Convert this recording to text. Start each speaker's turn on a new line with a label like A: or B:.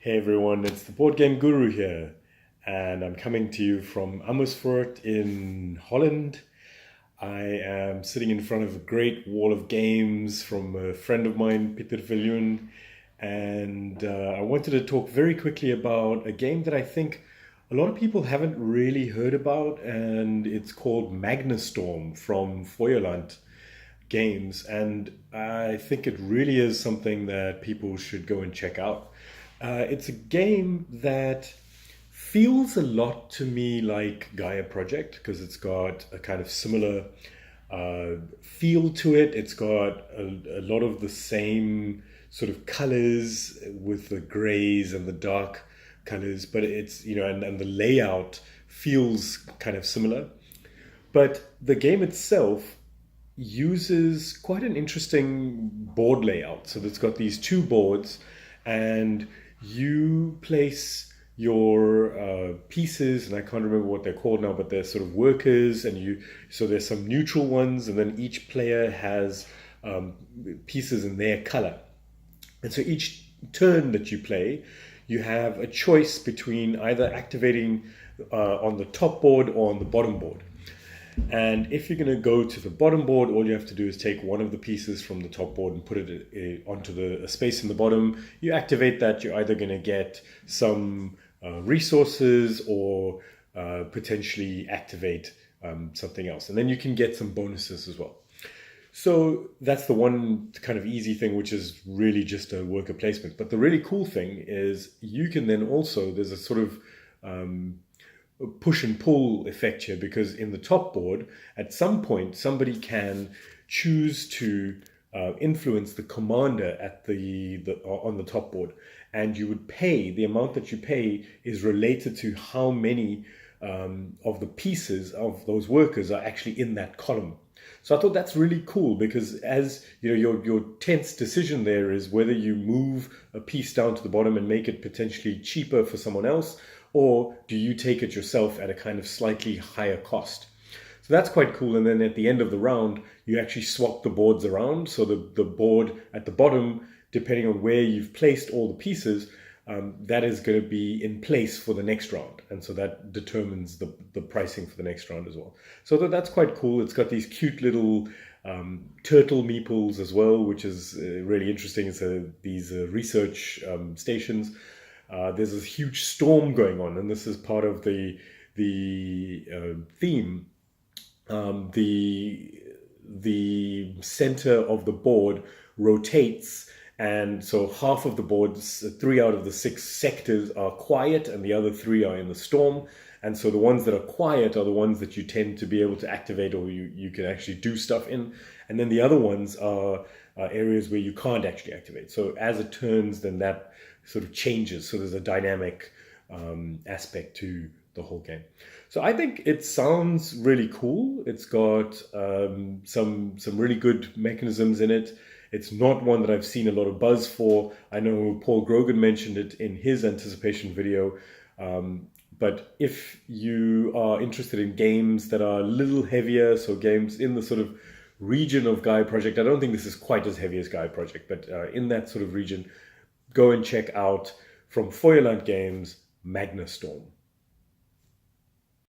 A: Hey everyone, it's the Board Game Guru here, and I'm coming to you from Amersfoort in Holland. I am sitting in front of a great wall of games from a friend of mine, Peter Viljoen, and I wanted to talk very quickly about a game that I think a lot of people haven't really heard about, and it's called Magnastorm from Feuerland games, and I think it really is something that people should go and check out. It's a game that feels a lot to me like Gaia Project because it's got a kind of similar feel to it. It's got a lot of the same sort of colors with the grays and the dark colors, but it's, and the layout feels kind of similar. But the game itself uses quite an interesting board layout. So it's got these two boards, and you place your pieces, and I can't remember what they're called now, but they're sort of workers, and so there's some neutral ones, and then each player has pieces in their color. And so each turn that you play, you have a choice between either activating on the top board or on the bottom board. And if you're going to go to the bottom board, all you have to do is take one of the pieces from the top board and put it onto a space in the bottom. You activate that, you're either going to get some resources or potentially activate something else. And then you can get some bonuses as well. So that's the one kind of easy thing, which is really just a worker placement. But the really cool thing is you can then also, there's a sort of push and pull effect here, because in the top board, at some point, somebody can choose to influence the commander at on the top board, and you would pay. The amount that you pay is related to how many of the pieces of those workers are actually in that column. So I thought that's really cool, because as you know, your tense decision there is whether you move a piece down to the bottom and make it potentially cheaper for someone else, or do you take it yourself at a kind of slightly higher cost. So that's quite cool. And then at the end of the round, you actually swap the boards around. So the board at the bottom, depending on where you've placed all the pieces, that is going to be in place for the next round. And so that determines the pricing for the next round as well. So that's quite cool. It's got these cute little turtle meeples as well, which is really interesting. It's these research stations. There's this huge storm going on, and this is part of the theme. The center of the board rotates, and so half of the boards, 3 out of the 6 sectors, are quiet, and the other 3 are in the storm. And so the ones that are quiet are the ones that you tend to be able to activate, or you can actually do stuff in. And then the other ones are areas where you can't actually activate. So as it turns, then that sort of changes. So there's a dynamic aspect to the whole game. So I think it sounds really cool. It's got some really good mechanisms in it. It's not one that I've seen a lot of buzz for. I know Paul Grogan mentioned it in his anticipation video. But if you are interested in games that are a little heavier, so games in the sort of region of Gaia Project, I don't think this is quite as heavy as Gaia Project, but in that sort of region, go and check out from Feuerland Games, Magnastorm.